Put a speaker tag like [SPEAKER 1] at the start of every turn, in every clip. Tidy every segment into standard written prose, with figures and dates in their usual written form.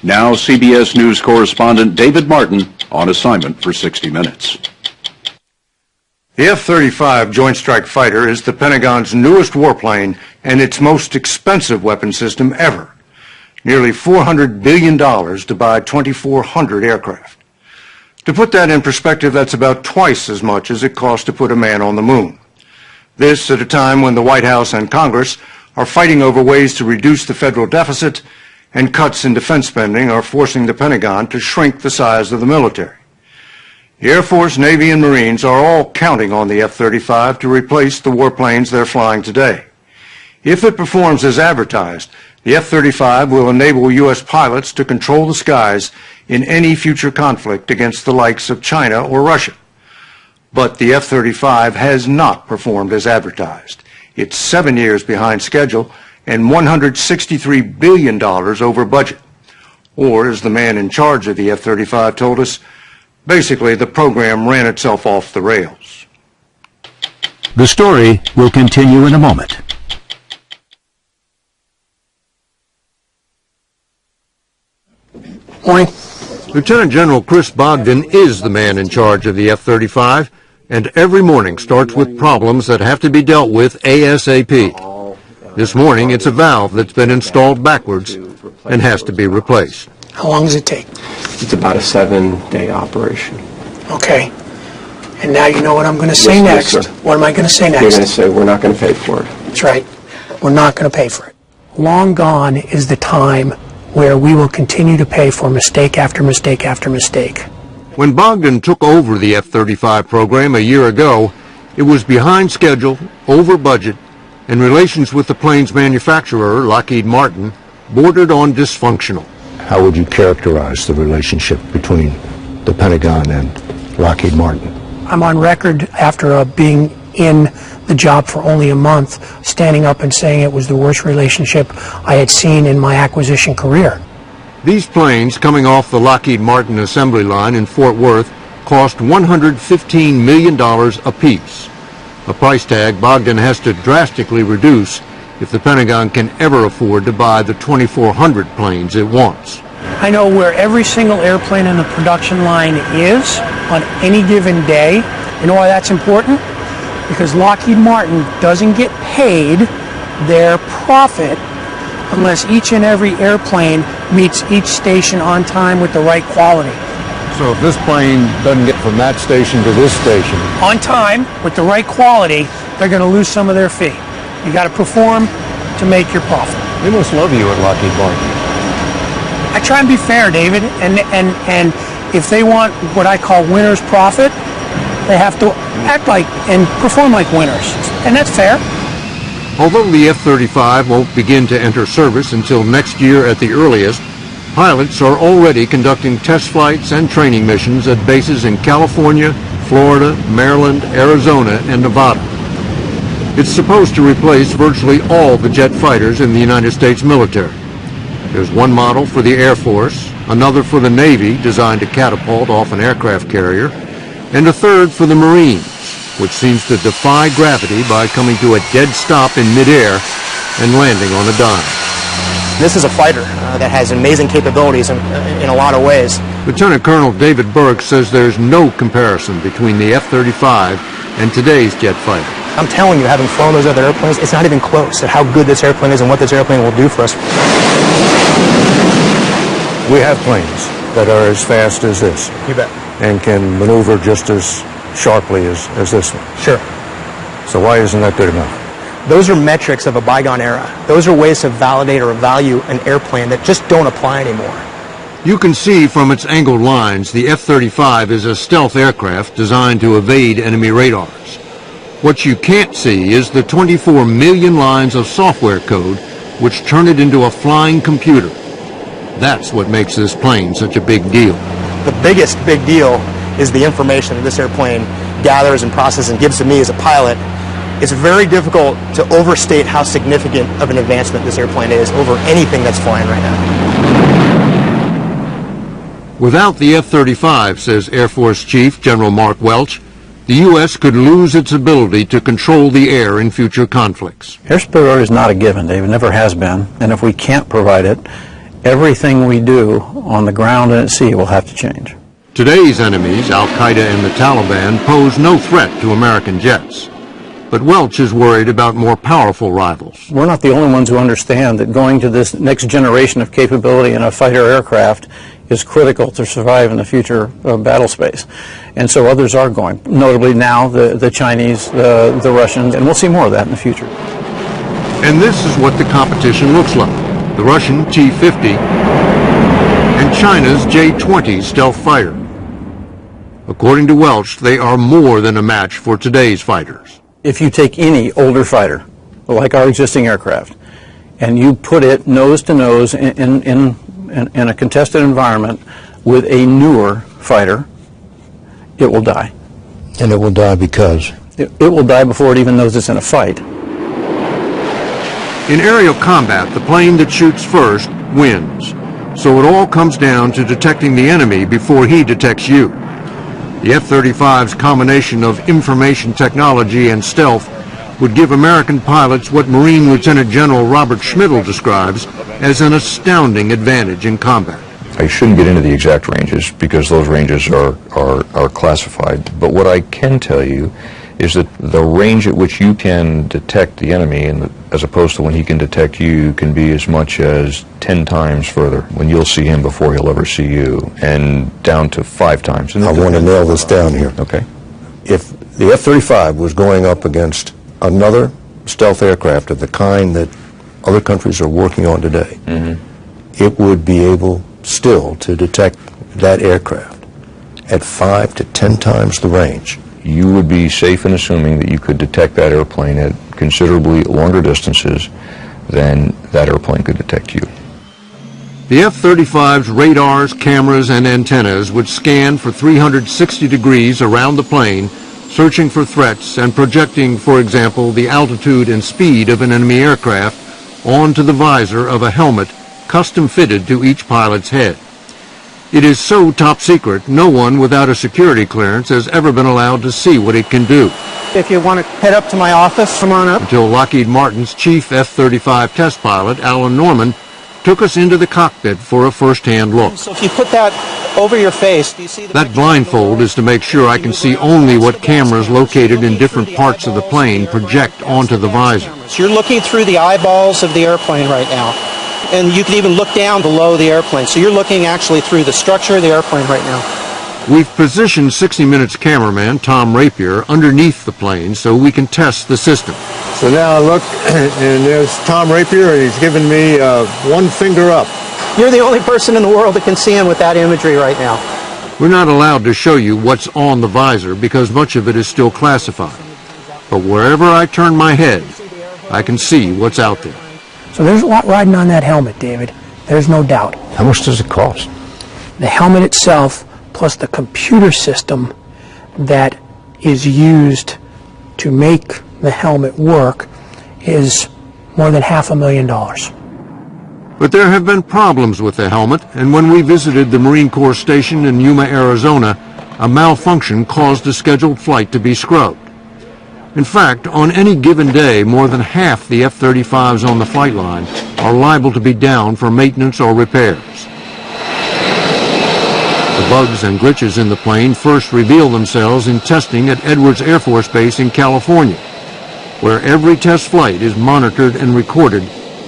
[SPEAKER 1] Now CBS News correspondent David Martin on assignment for 60 Minutes.
[SPEAKER 2] The F-35 Joint Strike Fighter is the Pentagon's newest warplane and its most expensive weapon system ever. Nearly $400 billion to buy 2,400 aircraft. To put that in perspective, that's about twice as much as it cost to put a man on the moon. This at a time when the White House and Congress are fighting over ways to reduce the federal deficit, and cuts in defense spending are forcing the Pentagon to shrink the size of the military. The Air Force, Navy, and Marines are all counting on the F-35 to replace the warplanes they're flying today. If it performs as advertised, the F-35 will enable U.S. pilots to control the skies in any future conflict against the likes of China or Russia. But the F-35 has not performed as advertised. It's 7 years behind schedule and $163 billion over budget. Or, as the man in charge of the F-35 told us, basically the program ran itself off the rails.
[SPEAKER 3] The story will continue in a moment.
[SPEAKER 4] Morning.
[SPEAKER 2] Lieutenant General Chris Bogdan is the man in charge of the F-35, and every morning starts with problems that have to be dealt with ASAP. This morning, it's a valve that's been installed backwards and has to be replaced.
[SPEAKER 4] How long does it take?
[SPEAKER 5] It's about a 7-day operation.
[SPEAKER 4] Okay. And now you know what I'm going to say next.
[SPEAKER 5] Yes, sir.
[SPEAKER 4] What am I going to say next?
[SPEAKER 5] You're going to say we're not going to pay for it.
[SPEAKER 4] That's right. We're not going to pay for it. Long gone is the time where we will continue to pay for mistake after mistake after mistake.
[SPEAKER 2] When Bogdan took over the F-35 program a year ago, it was behind schedule, over budget, and relations with the plane's manufacturer, Lockheed Martin, bordered on dysfunctional.
[SPEAKER 6] How would you characterize the relationship between the Pentagon and Lockheed Martin?
[SPEAKER 4] I'm on record after being in the job for only a month, standing up and saying it was the worst relationship I had seen in my acquisition career.
[SPEAKER 2] These planes, coming off the Lockheed Martin assembly line in Fort Worth, cost $115 million apiece. A price tag Bogdan has to drastically reduce if the Pentagon can ever afford to buy the 2,400 planes it wants.
[SPEAKER 4] I know where every single airplane in the production line is on any given day. You know why that's important? Because Lockheed Martin doesn't get paid their profit unless each and every airplane meets each station on time with the right quality.
[SPEAKER 2] So if this plane doesn't get from that station to this station
[SPEAKER 4] on time with the right quality, they're going to lose some of their fee. You got to perform to make your profit.
[SPEAKER 2] They must love you at Lockheed Martin.
[SPEAKER 4] I try and be fair, David, and if they want what I call winner's profit, they have to act like and perform like winners, and that's fair.
[SPEAKER 2] Although the F-35 won't begin to enter service until next year at the earliest, pilots are already conducting test flights and training missions at bases in California, Florida, Maryland, Arizona, and Nevada. It's supposed to replace virtually all the jet fighters in the United States military. There's one model for the Air Force, another for the Navy designed to catapult off an aircraft carrier, and a third for the Marines, which seems to defy gravity by coming to a dead stop in midair and landing on a dime.
[SPEAKER 7] This is a fighter that has amazing capabilities in a lot of ways.
[SPEAKER 2] Lieutenant Colonel David Burke says there's no comparison between the F-35 and today's jet fighter.
[SPEAKER 7] I'm telling you, having flown those other airplanes, it's not even close at how good this airplane is and what this airplane will do for us.
[SPEAKER 6] We have planes that are as fast as this.
[SPEAKER 7] You bet.
[SPEAKER 6] And can maneuver just as sharply as this one.
[SPEAKER 7] Sure.
[SPEAKER 6] So why isn't that good enough?
[SPEAKER 7] Those are metrics of a bygone era. Those are ways to validate or value an airplane that just don't apply anymore.
[SPEAKER 2] You can see from its angled lines the F-35 is a stealth aircraft designed to evade enemy radars. What you can't see is the 24 million lines of software code which turn it into a flying computer. That's what makes this plane such a big deal.
[SPEAKER 7] The biggest big deal is the information that this airplane gathers and processes and gives to me as a pilot. It's very difficult to overstate how significant of an advancement this airplane is over anything that's flying right now.
[SPEAKER 2] Without the F-35, says Air Force Chief General Mark Welch, the U.S. could lose its ability to control the air in future conflicts.
[SPEAKER 8] Air superiority is not a given, David. It never has been. And if we can't provide it, everything we do on the ground and at sea will have to change.
[SPEAKER 2] Today's enemies, Al-Qaeda and the Taliban, pose no threat to American jets. But Welch is worried about more powerful rivals.
[SPEAKER 8] We're not the only ones who understand that going to this next generation of capability in a fighter aircraft is critical to survive in the future battle space. And so others are going, notably now the Chinese, the Russians, and we'll see more of that in the future.
[SPEAKER 2] And this is what the competition looks like. The Russian T-50 and China's J-20 stealth fighter. According to Welch, they are more than a match for today's fighters.
[SPEAKER 8] If you take any older fighter, like our existing aircraft, and you put it nose to nose in a contested environment with a newer fighter, it will die.
[SPEAKER 6] And it will die because?
[SPEAKER 8] It will die before it even knows it's in a fight.
[SPEAKER 2] In aerial combat, the plane that shoots first wins. So it all comes down to detecting the enemy before he detects you. The F-35's combination of information technology and stealth would give American pilots what Marine Lieutenant General Robert Schmidl describes as an astounding advantage in combat.
[SPEAKER 9] I shouldn't get into the exact ranges because those ranges are classified, but what I can tell you is that the range at which you can detect the enemy, and as opposed to when he can detect you, can be as much as 10 times further, when you'll see him before he'll ever see you, and down to 5 times.
[SPEAKER 6] I want to nail this down here.
[SPEAKER 9] Okay.
[SPEAKER 6] If the F-35 was going up against another stealth aircraft of the kind that other countries are working on today, it would be able still to detect that aircraft at 5 to 10 times the range.
[SPEAKER 9] You would be safe in assuming that you could detect that airplane at considerably longer distances than that airplane could detect you.
[SPEAKER 2] The F-35's radars, cameras, and antennas would scan for 360 degrees around the plane, searching for threats and projecting, for example, the altitude and speed of an enemy aircraft onto the visor of a helmet custom fitted to each pilot's head. It is so top secret, no one without a security clearance has ever been allowed to see what it can do.
[SPEAKER 7] If you want to head up to my office, come on up.
[SPEAKER 2] Until Lockheed Martin's chief F-35 test pilot, Alan Norman, took us into the cockpit for a first-hand look.
[SPEAKER 7] So if you put that over your face, do you see
[SPEAKER 2] that blindfold is to make sure I can see only what cameras located in different parts of the plane project onto the visor.
[SPEAKER 7] So you're looking through the eyeballs of the airplane right now. And you can even look down below the airplane. So you're looking actually through the structure of the airplane right now.
[SPEAKER 2] We've positioned 60 Minutes cameraman Tom Rapier underneath the plane so we can test the system. So now I look, and there's Tom Rapier, and he's giving me one finger up.
[SPEAKER 7] You're the only person in the world that can see him with that imagery right now.
[SPEAKER 2] We're not allowed to show you what's on the visor because much of it is still classified. But wherever I turn my head, I can see what's out there.
[SPEAKER 4] So there's a lot riding on that helmet, David. There's no doubt.
[SPEAKER 6] How much does it cost?
[SPEAKER 4] The helmet itself, plus the computer system that is used to make the helmet work, is more than $500,000.
[SPEAKER 2] But there have been problems with the helmet, and when we visited the Marine Corps station in Yuma, Arizona, a malfunction caused a scheduled flight to be scrubbed. In fact, on any given day, more than half the F-35s on the flight line are liable to be down for maintenance or repairs. The bugs and glitches in the plane first reveal themselves in testing at Edwards Air Force Base in California, where every test flight is monitored and recorded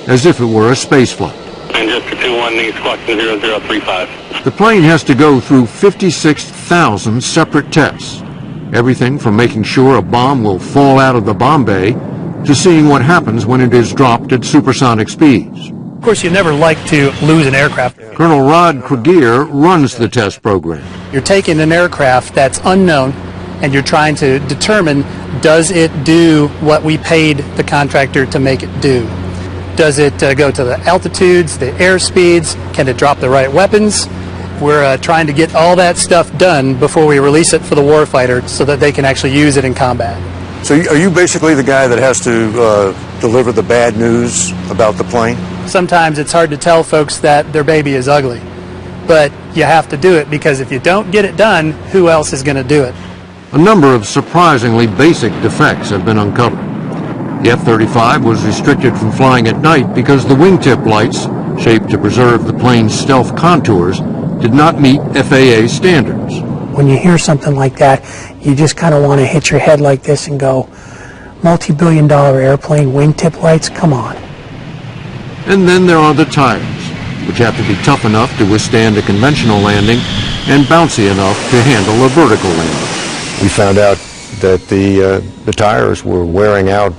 [SPEAKER 2] as if it were a space flight.
[SPEAKER 10] Engine 21 needs question 0035.
[SPEAKER 2] The plane has to go through 56,000 separate tests. Everything from making sure a bomb will fall out of the bomb bay to seeing what happens when it is dropped at supersonic speeds.
[SPEAKER 4] Of course, you never like to lose an aircraft.
[SPEAKER 2] Colonel Rod Kregier runs the test program.
[SPEAKER 4] You're taking an aircraft that's unknown and you're trying to determine, does it do what we paid the contractor to make it do? Does it go to the altitudes, the airspeeds? Can it drop the right weapons? We're trying to get all that stuff done before we release it for the warfighter so that they can actually use it in combat.
[SPEAKER 2] So are you basically the guy that has to deliver the bad news about the plane?
[SPEAKER 4] Sometimes it's hard to tell folks that their baby is ugly, but you have to do it because if you don't get it done, who else is going to do it?
[SPEAKER 2] A number of surprisingly basic defects have been uncovered. The F-35 was restricted from flying at night because the wingtip lights shaped to preserve the plane's stealth contours, did not meet FAA standards.
[SPEAKER 4] When you hear something like that, you just kind of want to hit your head like this and go, multi-billion-dollar airplane wingtip lights, come on.
[SPEAKER 2] And then there are the tires, which have to be tough enough to withstand a conventional landing and bouncy enough to handle a vertical landing.
[SPEAKER 6] We found out that the tires were wearing out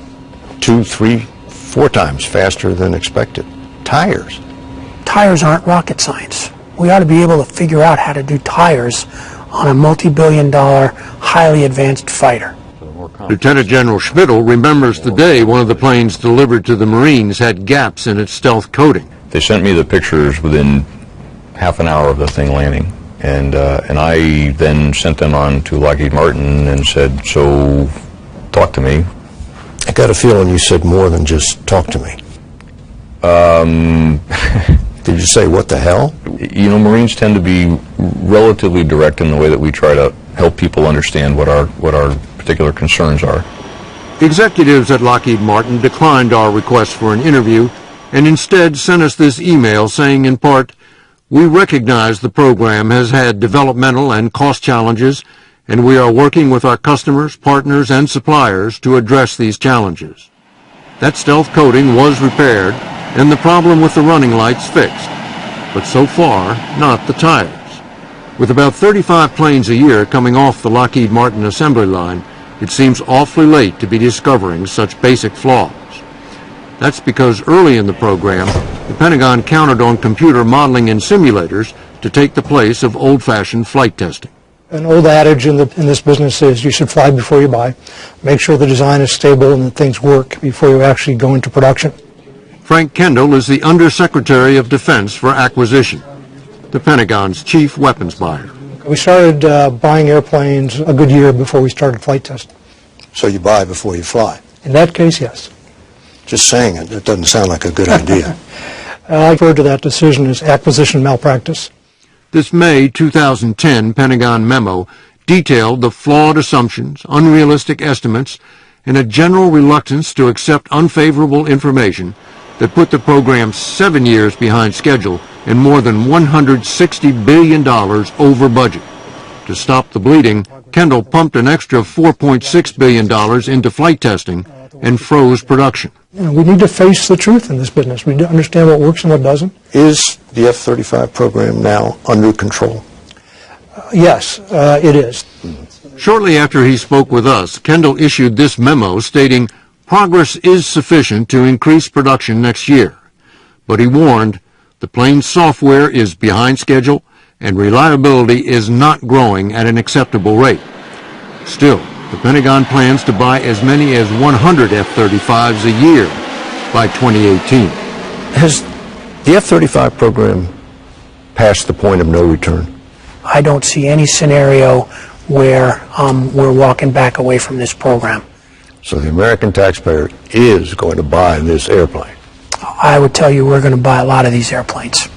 [SPEAKER 6] 2, 3, 4 times faster than expected. Tires.
[SPEAKER 4] Tires aren't rocket science. We ought to be able to figure out how to do tires on a multi-billion-dollar, highly advanced fighter.
[SPEAKER 2] Lieutenant General Schmidl remembers the day one of the planes delivered to the Marines had gaps in its stealth coating.
[SPEAKER 9] They sent me the pictures within half an hour of the thing landing, and I then sent them on to Lockheed Martin and said, so talk to me.
[SPEAKER 6] I got a feeling you said more than just talk to me. Did you say what the hell?
[SPEAKER 9] You know, Marines tend to be relatively direct in the way that we try to help people understand what our particular concerns are.
[SPEAKER 2] Executives at Lockheed Martin declined our request for an interview and instead sent us this email saying in part, "We recognize the program has had developmental and cost challenges, and we are working with our customers, partners, and suppliers to address these challenges." That stealth coating was repaired and the problem with the running lights fixed, but so far, not the tires. With about 35 planes a year coming off the Lockheed Martin assembly line, it seems awfully late to be discovering such basic flaws. That's because early in the program, the Pentagon counted on computer modeling and simulators to take the place of old-fashioned flight testing.
[SPEAKER 11] An old adage in this business is you should fly before you buy. Make sure the design is stable and that things work before you actually go into production.
[SPEAKER 2] Frank Kendall is the Undersecretary of Defense for Acquisition, the Pentagon's chief weapons buyer.
[SPEAKER 11] We started buying airplanes a good year before we started flight testing.
[SPEAKER 6] So you buy before you fly.
[SPEAKER 11] In that case, yes.
[SPEAKER 6] Just saying it, that doesn't sound like a good idea.
[SPEAKER 11] I refer to that decision as acquisition malpractice.
[SPEAKER 2] This May 2010 Pentagon memo detailed the flawed assumptions, unrealistic estimates, and a general reluctance to accept unfavorable information that put the program 7 years behind schedule and more than $160 billion over budget. To stop the bleeding, Kendall pumped an extra $4.6 billion into flight testing and froze production.
[SPEAKER 11] We need to face the truth in this business. We need to understand what works and what doesn't.
[SPEAKER 6] Is the F-35 program now under control?
[SPEAKER 11] Yes, it is.
[SPEAKER 2] Shortly after he spoke with us, Kendall issued this memo stating progress is sufficient to increase production next year. But he warned the plane's software is behind schedule and reliability is not growing at an acceptable rate. Still, the Pentagon plans to buy as many as 100 F-35s a year by 2018.
[SPEAKER 6] Has the F-35 program passed the point of no return?
[SPEAKER 4] I don't see any scenario where we're walking back away from this program.
[SPEAKER 6] So the American taxpayer is going to buy this airplane?
[SPEAKER 4] I would tell you we're going to buy a lot of these airplanes.